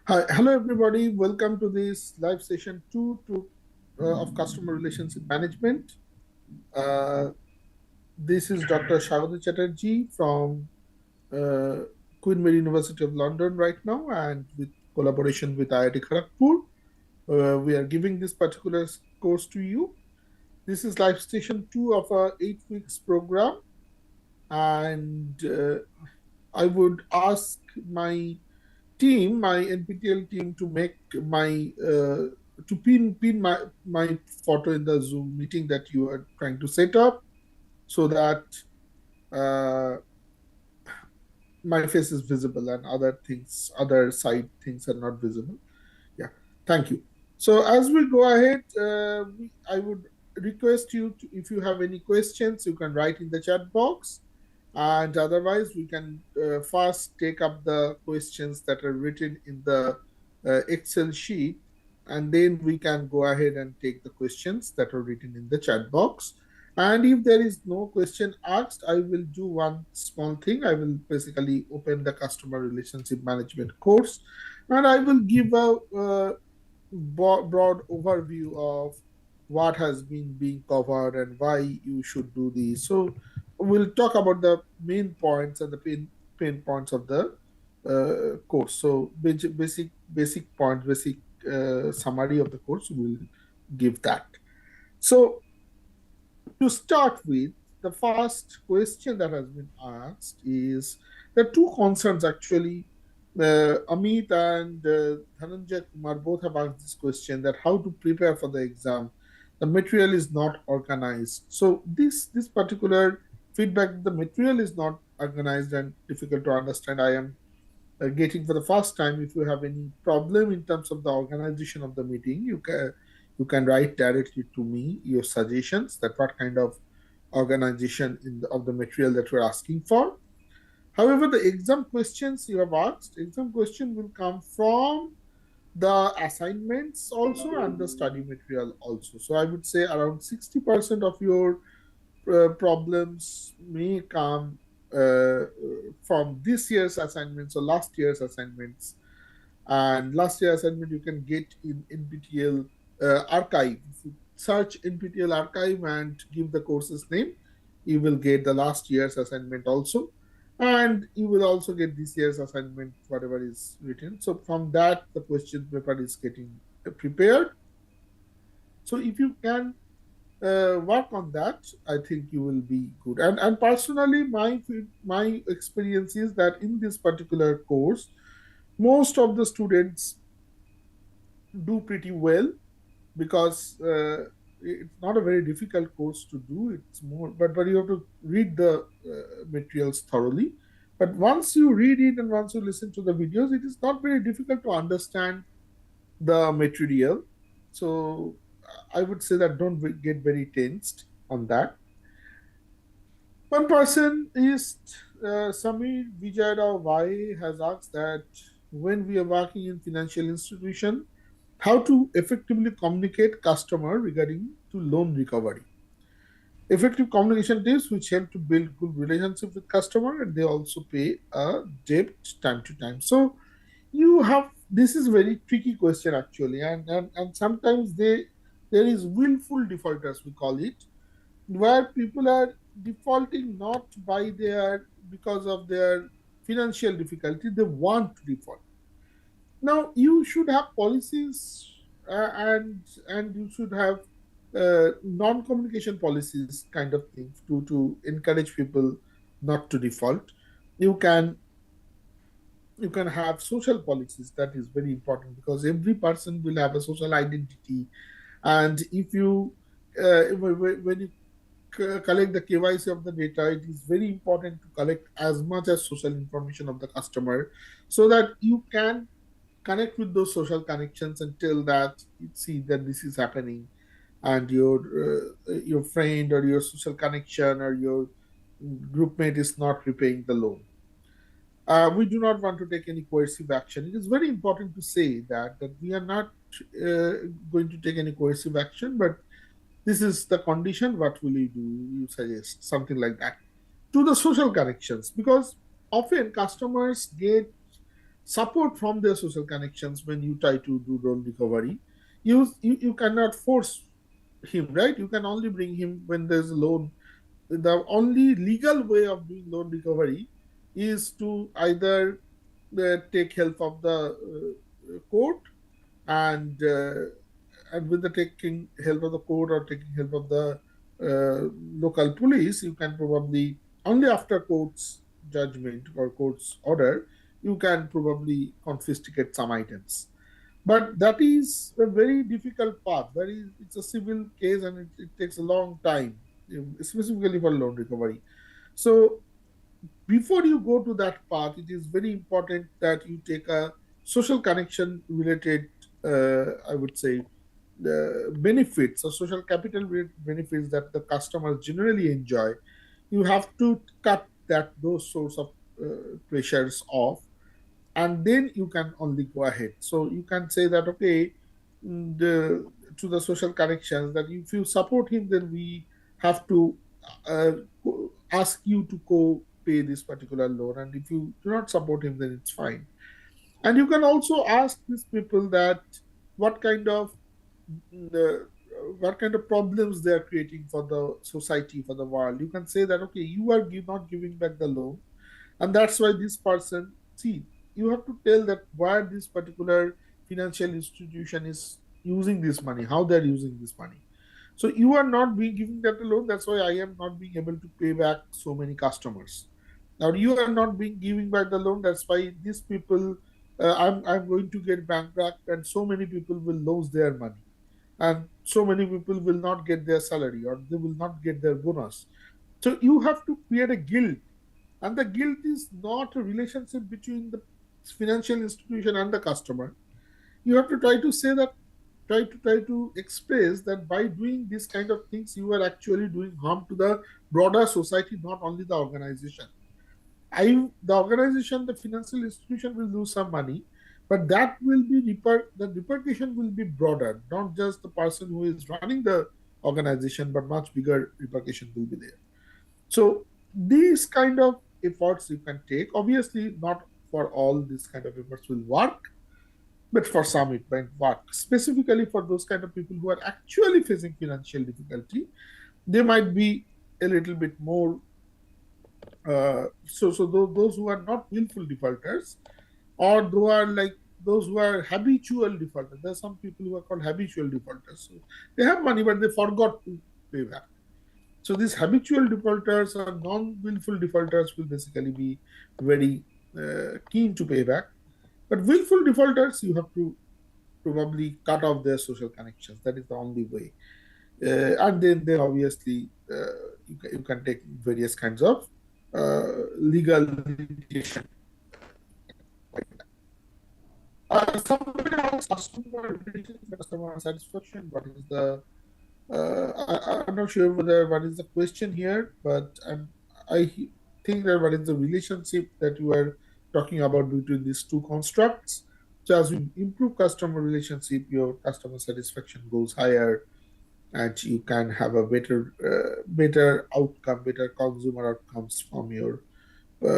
Hi, hello everybody. Welcome to this live session of customer relationship management. Uh, this is Dr. Swagato Chatterjee from uh, Queen Mary University of London right now, and with collaboration with IIT Kharagpur, we are giving this particular course to you. This is live session 2 of our 8 weeks program, and I would ask my NPTEL team, to make my to pin my photo in the Zoom meeting that you are trying to set up, so that uh, my face is visible and other side things are not visible. Yeah, thank you. So as we go ahead, I would request you to, if you have any questions, you can write in the chat box, and otherwise we can first take up the questions that are written in the Excel sheet, and then we can go ahead and take the questions that are written in the chat box. And if there is no question asked, I will do one small thing. I will basically open the customer relationship management course, and I will give a broad overview of what has been being covered and why you should do this. So we'll talk about the main points and the pain points of the course. So basic points, basic summary of the course, we'll give that. So to start with, the first question that has been asked is, there are two concerns actually. Amit and Dhananjay Kumar both have asked this question, that how to prepare for the exam. The material is not organized. So this particular feedback, the material is not organized and difficult to understand, I am getting for the first time. If you have any problem in terms of the organization of the meeting, you can write directly to me your suggestions, that what kind of organization of the material that we're asking for. However, the exam questions you have asked, exam question will come from the assignments also and the study material also. So I would say around 60% of your problems may come from this year's assignments or last year's assignments. And last year assignment you can get in NPTEL archive. If you search NPTEL archive and give the course's name, you will get the last year's assignment also. And you will also get this year's assignment, whatever is written. So from that, the question paper is getting prepared. So if you can work on that, I think you will be good. And personally, my experience is that in this particular course, most of the students do pretty well, because it's not a very difficult course to do. It's more, but you have to read the materials thoroughly. But once you read it and once you listen to the videos, it is not very difficult to understand the material. So I would say that don't get very tensed on that. One person is Samir Vijayada Y has asked that, when we are working in financial institution, how to effectively communicate customer regarding to loan recovery. Effective communication tips which help to build good relationship with customer, and they also pay a debt time to time. So you have, this is very tricky question actually, and sometimes there is willful defaulters, we call it, where people are defaulting not by their, because of their financial difficulty, they want to default. Now you should have policies, and you should have non-communication policies kind of thing, to encourage people not to default. You can you can have social policies. That is very important, because every person will have a social identity. And if you when you collect the KYC of the data, it is very important to collect as much as social information of the customer, so that you can connect with those social connections and tell that, see that this is happening, and your friend or your social connection or your groupmate is not repaying the loan. We do not want to take any coercive action. It is very important to say that we are not going to take any coercive action, but this is the condition. What will you do? You suggest something like that. To the social connections, because often customers get support from their social connections when you try to do loan recovery. You cannot force him, right? You can only bring him when there's a loan. The only legal way of doing loan recovery is to either take help of the court, and with the taking help of the court or taking help of the local police, you can probably, only after court's judgment or court's order, you can probably confiscate some items. But that is a very difficult path. It's a civil case, and it takes a long time, specifically for loan recovery. So before you go to that path, it is very important that you take a social connection related, I would say, the benefits or social capital benefits that the customers generally enjoy. You have to cut those sorts of pressures off, and then you can only go ahead. So you can say that, okay, to the social connections, that if you support him, then we have to uh, ask you to co-pay this particular loan, and if you do not support him, then it's fine. And you can also ask these people that what kind of the what kind of problems they are creating for the society, for the world. You can say that, okay, you are not giving back the loan, and that's why this person, see, you have to tell that why this particular financial institution is using this money, how they're using this money. So you are not being giving that a loan, that's why I am not being able to pay back so many customers. Now you are not being giving back the loan, that's why these people, I'm going to get bankrupt, and so many people will lose their money, and so many people will not get their salary, or they will not get their bonus. So you have to create a guilt, and the guilt is not a relationship between the financial institution and the customer. You have to try to say that, try to express that by doing this kind of things, you are actually doing harm to the broader society, not only the organization. The organization, the financial institution will lose some money, but that will be the repercussion will be broader, not just the person who is running the organization, but much bigger repercussion will be there. So these kind of efforts you can take. Obviously, not for all these kind of efforts will work, but for some it might work. Specifically for those kind of people who are actually facing financial difficulty, they might be a little bit more. Those who are not willful defaulters, or those who are habitual defaulters. There are some people who are called habitual defaulters. So they have money, but they forgot to pay back. So these habitual defaulters or non-willful defaulters will basically be very keen to pay back. But willful defaulters, you have to probably cut off their social connections. That is the only way. And then obviously you can take various kinds of legal litigation. Somebody asked customer satisfaction. What is the I'm not sure what is the question here, but I think that what is the relationship that you are talking about between these two constructs. So as you improve customer relationship, your customer satisfaction goes higher, and you can have a better outcome, better consumer outcomes from your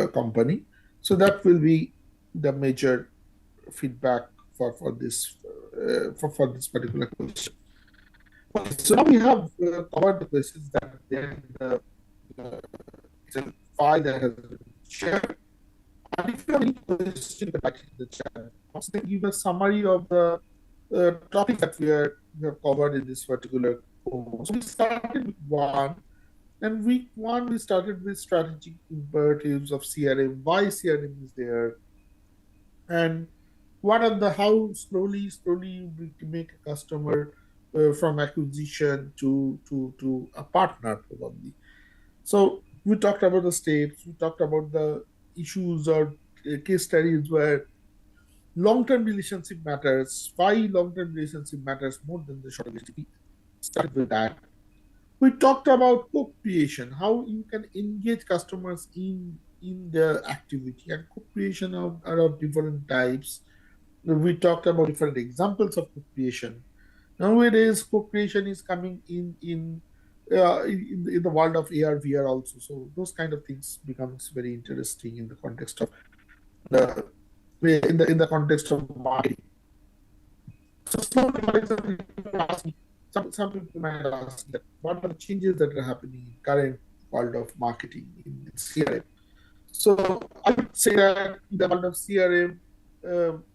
company. So that will be the major feedback for this for this particular question. Okay, so now we have covered the questions that there in the Excel file that has been shared. And if you have any questions, you can write in the chat. Also, they give a summary of the topics that we have covered in this particular course. So we started with one, and week one we started with strategic imperatives of CRM, why CRM is there, and what are the how slowly we make a customer from acquisition to a partner probably. So we talked about the steps, we talked about the issues or case studies where long-term relationship matters, why long-term relationship matters more than the short relationship. We started with that. We talked about co-creation, how you can engage customers in the activity, and co-creation are of different types. We talked about different examples of co-creation. Nowadays, co-creation is coming in the world of AR, VR also. So those kind of things becomes very interesting in the context of the in the context of marketing. So some people, for example, people ask me, some people might ask that what are the changes that are happening in current world of marketing in CRM. So I would say that in the world of CRM,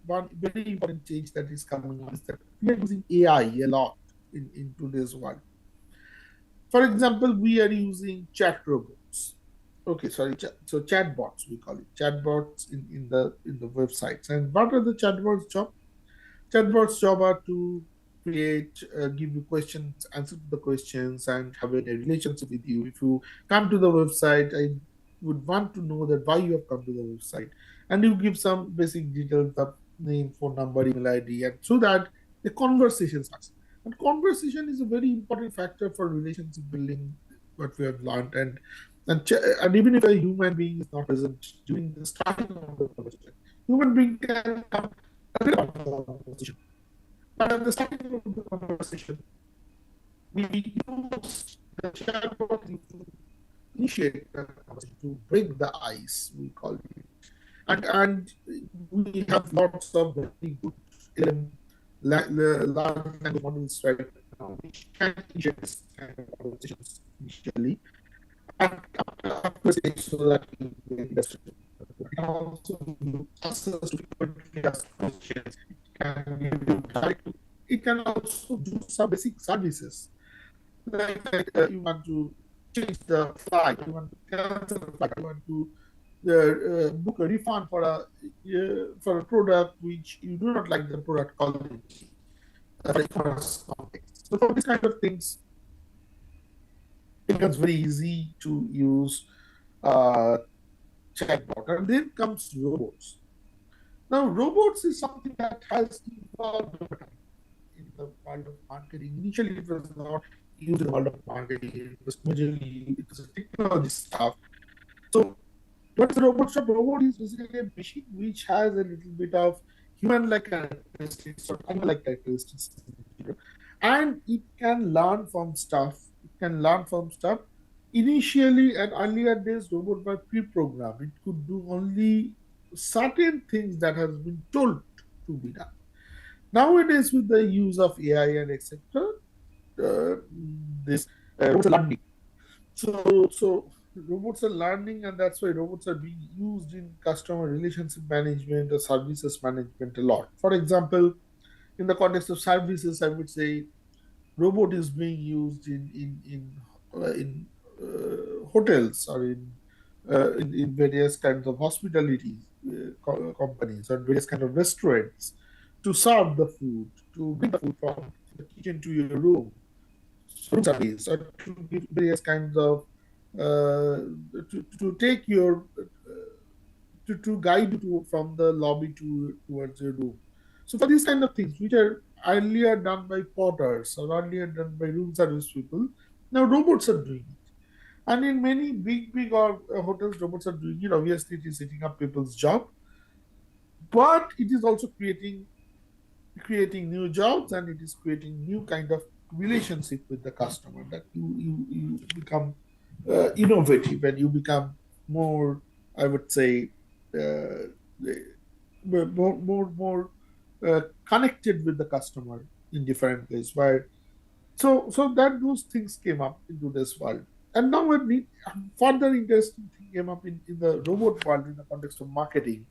one very important change that is coming up is that we are using AI a lot in today's world. For example, we are using chat robots. Okay, sorry, so chatbots we call it chatbots in the websites. And what are the chatbots' job? Chatbots' job are to create, give you questions, answer the questions, and have a relationship with you. If you come to the website, I would want to know that why you have come to the website, and you give some basic details of name, phone number, email ID, and so that the conversation starts. And conversation is a very important factor for relationship building. What we have learned, and even if a human being is not present during the starting of the conversation, human being can come a little part of the conversation. But at the starting of the conversation, we use the chatbot to initiate the conversation, to break the ice, we call it. And we have lots of very good um, large language models right now, which can initiate this kind of conversations initially. And after stage so that you get the it can also give you access to frequently asked questions. It can give you direct. It can also do some basic services like you want to change the flight, you want to cancel the flight, you want to book a refund for a product which you do not like the product quality for e-commerce context. So for these kind of things, it becomes very easy to use uh, chatbot. And then comes robots. Now, robots is something that has evolved over time in the world of marketing. Initially, it was not used in the world of marketing. It was majorly it was a technology stuff. So, what is a robot shop? Robot is basically a machine which has a little bit of human-like characteristics or animal-like characteristics, and it can learn from stuff. It can learn from stuff. Initially, and earlier days, robots were pre-programmed. It could do only certain things that has been told to be done. Nowadays, with the use of AI and etc., this robots are learning. So robots are learning, and that's why robots are being used in customer relationship management or services management a lot. For example, in the context of services, I would say robot is being used in hotels or in various kinds of hospitality companies or various kind of restaurants to serve the food, to bring the food from the kitchen to your room, room service, or to give various kinds of to take your to guide you from the lobby towards your room. So for these kind of things, which are earlier done by porters or earlier done by room service people, now robots are doing it. And in many big or hotels, robots are doing it. Obviously, it is setting up people's job, but it is also creating new jobs, and it is creating new kind of relationship with the customer, that you become innovative, and you become more, I would say, uh, more connected with the customer in different ways. Where so that those things came up into this world. And now a further interesting thing came up in the robot world in the context of marketing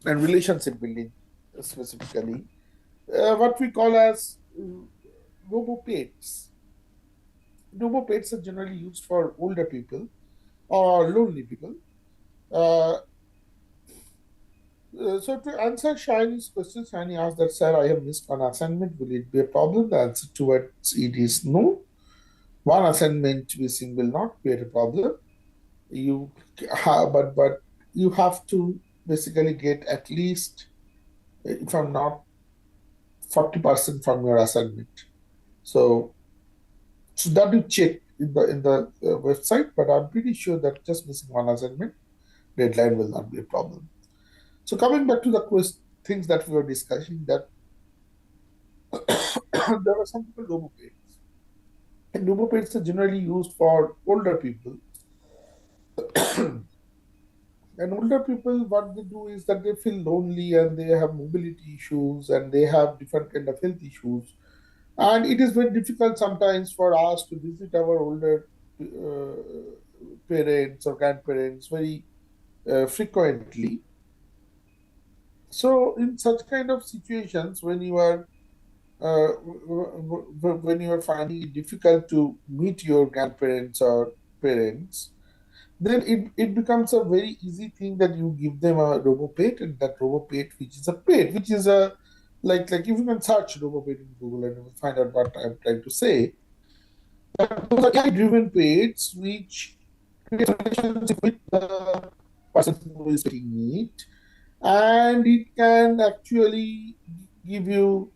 and relationship building, specifically what we call as robo-pets. Robo-pets are generally used for older people or lonely people. Uh, so to answer Shini's question, Shiny asked that, sir, I have missed one assignment. Will it be a problem? The answer towards it is no. One assignment missing will not create a problem. You but you have to basically get at least, if I'm not 40% from your assignment. So so that you check in the website, but I'm pretty sure that just missing one assignment deadline will not be a problem. So coming back to the things that we were discussing, that there are some people logopeds, and logopeds are generally used for older people And older people, what they do is that they feel lonely and they have mobility issues and they have different kind of health issues. And it is very difficult sometimes for us to visit our older parents or grandparents very frequently. So in such kind of situations, when you are finding it difficult to meet your grandparents or parents, then it becomes a very easy thing that you give them a RoboPet, and that RoboPet, which is a pet, which is a like if you can search RoboPet in Google and you will find out what I'm trying to say. Those are AI-driven pets which create relationship with the person who is getting it, and it can actually give you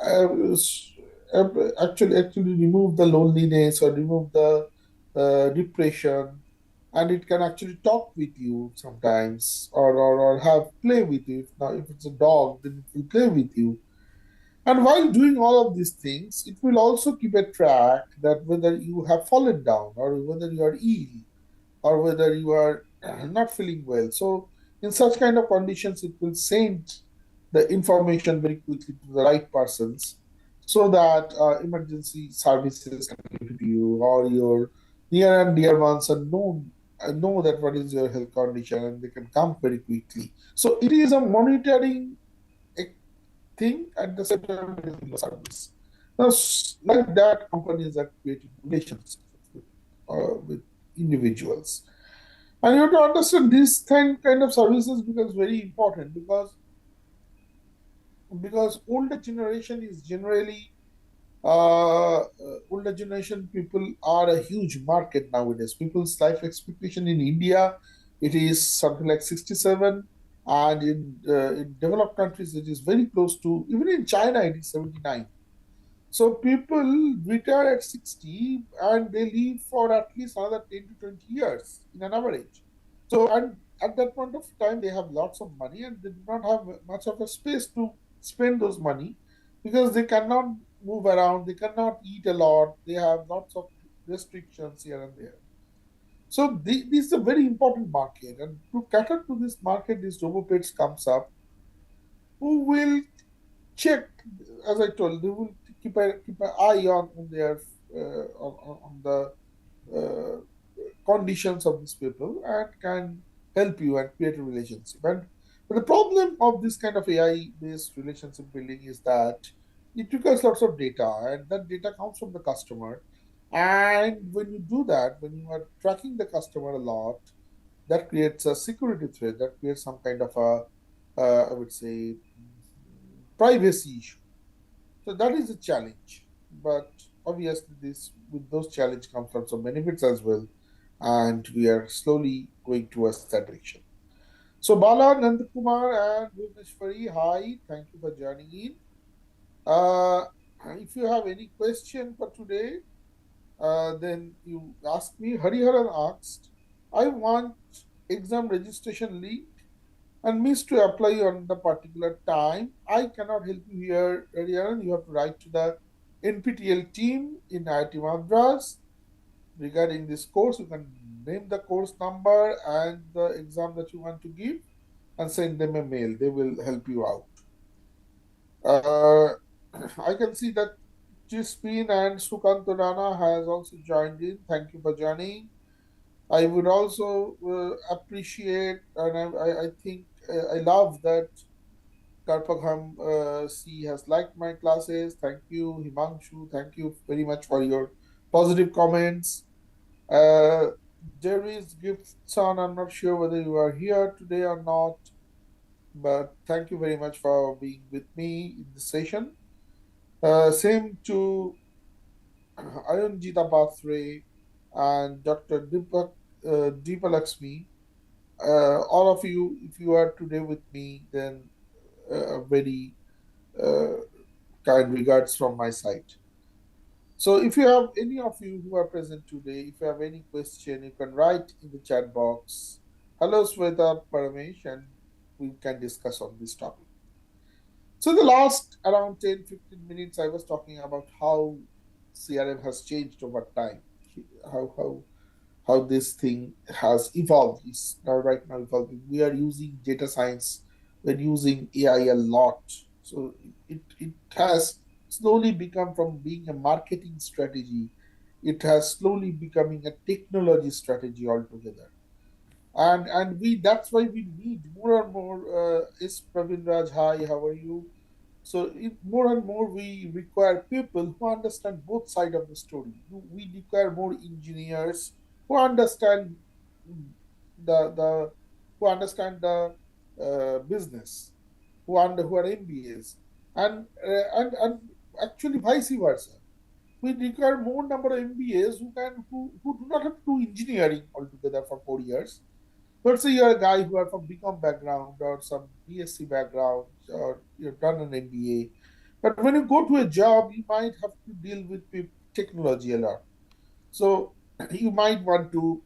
uh, actually remove the loneliness or remove the depression, and it can actually talk with you sometimes, or have play with you. Now if it's a dog, then it will play with you, and while doing all of these things, it will also keep a track that whether you have fallen down or whether you are ill or whether you are not feeling well. So, in such kind of conditions, it will send the information very quickly to the right persons so that emergency services can give to you, or your near and dear ones are known know that what is your health condition and they can come very quickly. So it is a monitoring thing, at the same time it is giving a service. Now, like that, companies are creating relationships with individuals. And you have to understand this kind of services becomes very important because older generation is generally older generation people are a huge market nowadays. People's life expectation in India, it is something like 67, and in developed countries it is very close to, even in China it is 79. So people retire at 60 and they live for at least another 10 to 20 years in an average. So, and at that point of time, they have lots of money and they do not have much of a space to spend those money because they cannot move around, they cannot eat a lot, they have lots of restrictions here and there. So, this is a very important market, and to cater to this market, this RoboPets comes up, who will check, as I told, they will keep an eye on their on the uh, conditions of these people and can help you and create a relationship. And but the problem of this kind of AI based relationship building is that it requires lots of data, and that data comes from the customer. And when you do that, when you are tracking the customer a lot, that creates a security threat, that creates some kind of a, I would say, privacy issue. So that is a challenge. But obviously, this with those challenges comes lots of benefits as well, and we are slowly going towards that direction. So Bala, Nandakumar, and Bhuvneshwari, hi, thank you for joining in. Uh, if you have any question for today, then you ask me. Hariharan asked, I want exam registration link and miss to apply on the particular time. I cannot help you here, Hariharan. You have to write to the NPTEL team in IIT Madras regarding this course. You can name the course number and the exam that you want to give and send them a mail. They will help you out. Uh, I can see that Jispin and Sukanto Rana has also joined in. Thank you for joining. I would also appreciate, and I think I love that Karpagham C has liked my classes. Thank you, Himanshu. Thank you very much for your positive comments. Uh, there is Gibson. I'm not sure whether you are here today or not, but thank you very much for being with me in this session. Same to Ayunjita Batre and Dr. Deepalakshmi. All of you, if you are today with me, then very uh, kind regards from my side. So if you have any of you who are present today, if you have any question, you can write in the chat box. Hello, Sweta, Paramesh, and we can discuss on this topic. So the last around 10-15 minutes, I was talking about how CRM has changed over time, how how how this thing has evolved. It's now right now evolving. We are using data science, we're using AI a lot. So it has slowly become from being a marketing strategy, it has slowly becoming a technology strategy altogether. And we that's why we need more and more is Pravin Raj, hi, how are you? So more and more we require people who understand both sides of the story. We require more engineers who understand the who understand the business, who are MBAs, and actually vice versa. We require more number of MBAs who do not have to do engineering altogether for 4 years. Let's say you're a guy who are from BCom background or some BSc background or you've done an MBA. But when you go to a job, you might have to deal with technology a lot. So you might want to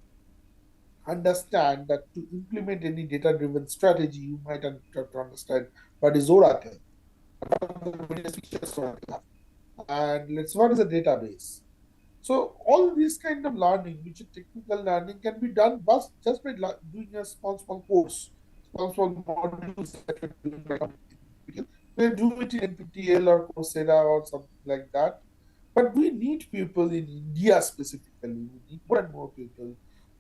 understand that to implement any data-driven strategy, you might have to understand what is Oracle, what are the various features Oracle have, and what is a database. So all this kind of learning, which is technical learning, can be done just by doing a small course, small modules that you're doing right now. We do it in NPTEL or Coursera or something like that. But we need people in India specifically. We need more and more people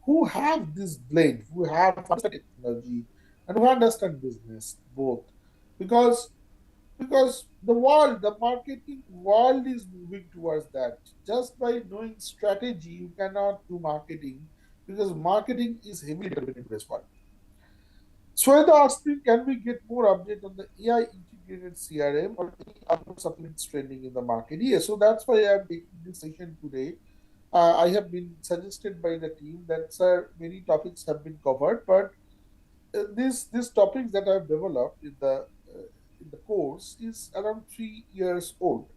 who have this blend, who have understand technology and who understand business both, because the marketing world is moving towards that. Just by knowing strategy, you cannot do marketing because marketing is heavily dependent in this world. Sweta asked me, can we get more update on the AI integrated CRM or any other supplements trending in the market? Yes, so that's why I'm taking this session today. I have been suggested by the team that, sir, many topics have been covered, but these topics that I've developed in the course is around 3 years old.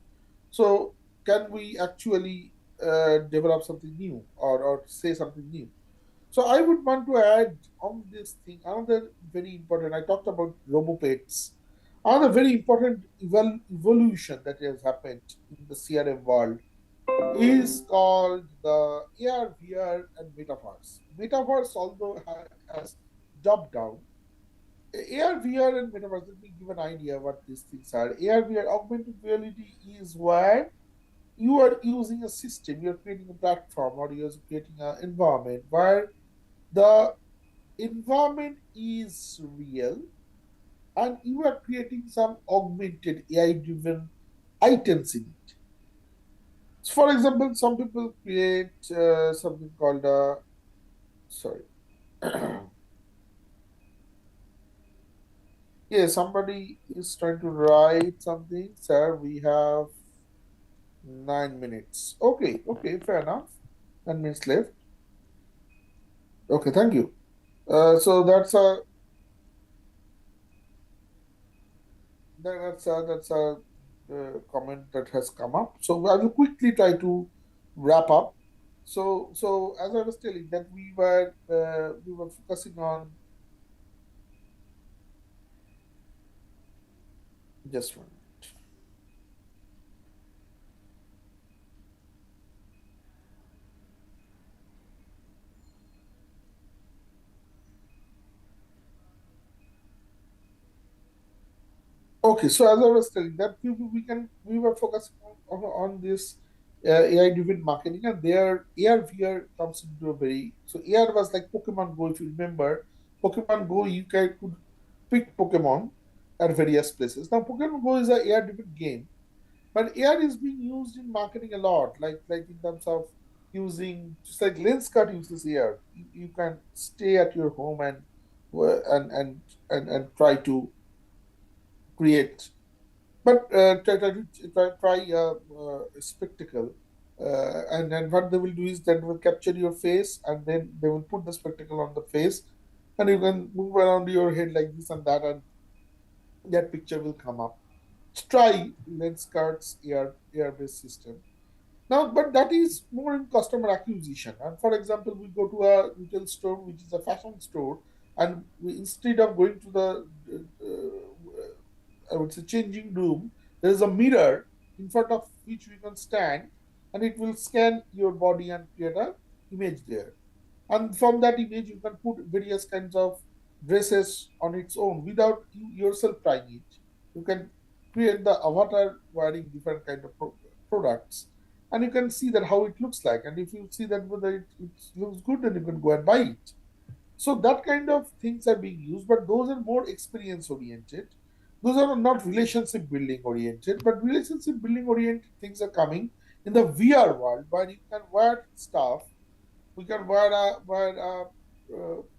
So can we actually develop something new or say something new? So I would want to add on this thing another very important. I talked about robopets. Another very important evolution that has happened in the CRM world is called the AR, VR, and metaverse. Metaverse, although has dropped down, AR, VR, and metaverse. Let me give an idea what these things are. AR, VR, augmented reality is where you are using a system, you're creating a platform, or you're creating an environment where the environment is real and you are creating some augmented AI driven items in it. So for example, some people create something called sorry. Yeah, somebody is trying to write something. Sir, we have 9 minutes. Okay, okay, fair enough. 9 minutes left. Okay, thank you. So that's a comment that has come up. So I will quickly try to wrap up. So as I was telling that we were focusing on just one. Okay, so as I was telling that we were focusing on this AI driven marketing, and there AR VR comes into a very, so AR was like Pokemon Go. If you remember Pokemon Go, you could pick Pokemon at various places. Now Pokemon Go is a AR driven game, but AR is being used in marketing a lot, like in terms of using, just like Lenskart uses AR. You can stay at your home and and try to create, but try a spectacle, and then what they will do is that they will capture your face, and then they will put the spectacle on the face, and you can move around your head like this and that, and that picture will come up. Try Lenskart's AR based system. Now, but that is more in customer acquisition. And for example, we go to a retail store, which is a fashion store, and instead of going to the, I would say, changing room, there is a mirror in front of which we can stand, and it will scan your body and create a image there. And from that image you can put various kinds of dresses on its own without you yourself trying it. You can create the avatar wearing different kind of products, and you can see that how it looks like, and if you see that whether it looks good, then you can go and buy it. So that kind of things are being used, but those are more experience oriented. Those are not relationship building oriented, but relationship building oriented things are coming in the VR world, where you can wear stuff. We can wear a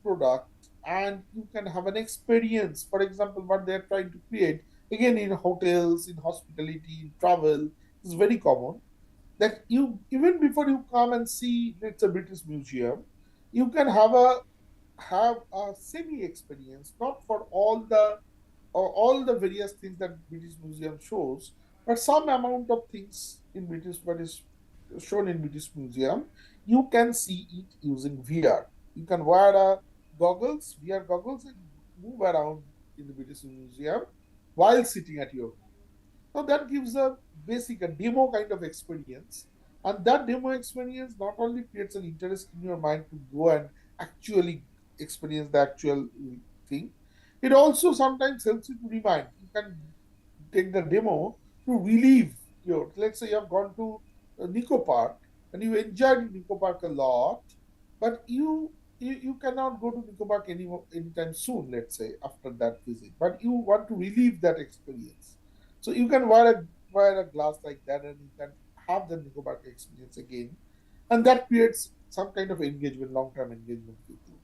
product, and you can have an experience. For example, what they're trying to create, again, in hotels, in hospitality, in travel, is very common, that you, even before you come and see, it's a British museum, you can have a semi experience, not for all the, or all the various things that British Museum shows, but some amount of things in British, what is shown in British Museum, you can see it using VR. You can wear a goggles, VR goggles, and move around in the British Museum while sitting at your home. So that gives a basic, a demo kind of experience. And that demo experience not only creates an interest in your mind to go and actually experience the actual thing, it also sometimes helps you to remind. You can take the demo to relieve your, let's say you have gone to Nico Park and you enjoyed Nico Park a lot, but you cannot go to Nico Park anytime soon, let's say, after that visit. But you want to relieve that experience. So you can wear a glass like that, and you can have the Nico Park experience again. And that creates some kind of engagement, long-term engagement with you.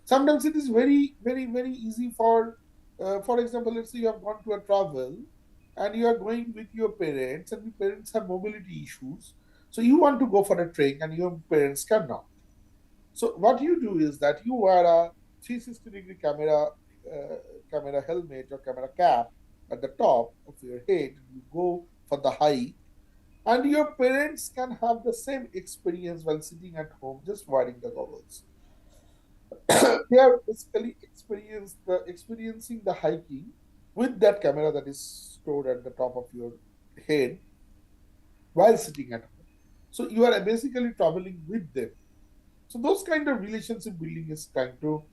Sometimes it is very, very, very easy for example, let's say you have gone to a travel and you are going with your parents, and your parents have mobility issues. So you want to go for a trek and your parents cannot. So what you do is that you wear a 360-degree camera helmet or camera cap at the top of your head. You go for the hike, and your parents can have the same experience while sitting at home, just wearing the goggles. They are basically experiencing the hiking with that camera that is stored at the top of your head while sitting at home. So you are basically traveling with them. So those kind of relationship building is trying to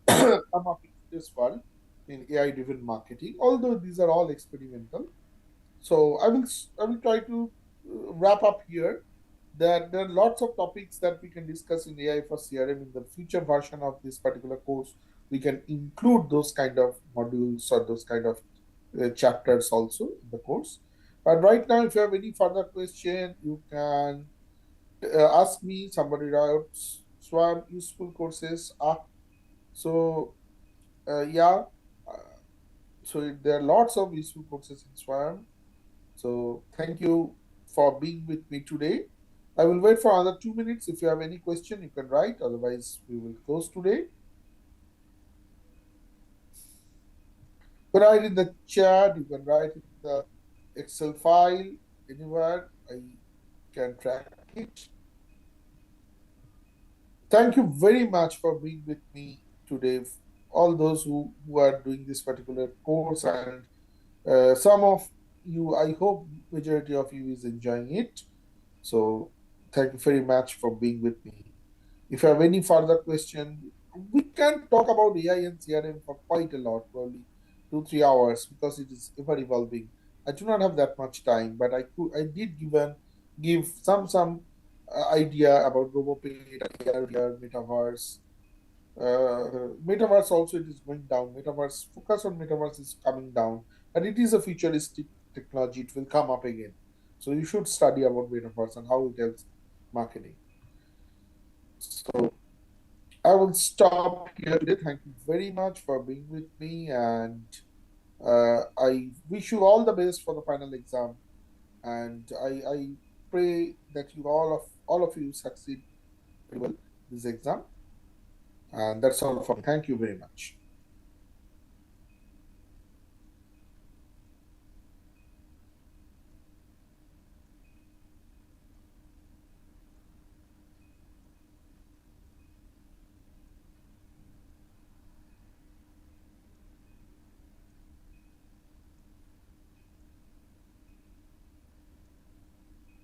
come up in this world in AI driven marketing, although these are all experimental. So I will try to wrap up here, that there are lots of topics that we can discuss in AI for CRM. In the future version of this particular course, we can include those kind of modules or those kind of chapters also in the course. But right now, if you have any further question, you can ask me. Somebody writes Swam useful courses. So yeah, uh, so there are lots of useful courses in Swam. So thank you for being with me today. I will wait for another 2 minutes. If you have any question, you can write. Otherwise, we will close today. You can write in the chat. You can write in the Excel file anywhere. I can track it. Thank you very much for being with me today. All those who are doing this particular course, and some of you, I hope majority of you is enjoying it. So thank you very much for being with me. If you have any further question, we can talk about AI and CRM for quite a lot, probably 2 3 hours, because it is ever evolving. I do not have that much time, but I did give some idea about RoboPay, AR, VR, metaverse. Metaverse also, it is going down. Metaverse, focus on metaverse is coming down, and it is a futuristic technology. It will come up again. So you should study about metaverse and how it helps marketing. So I will stop here today. Thank you very much for being with me, and I wish you all the best for the final exam. And I pray that you all of you succeed very well this exam. And that's all from me. Thank you very much.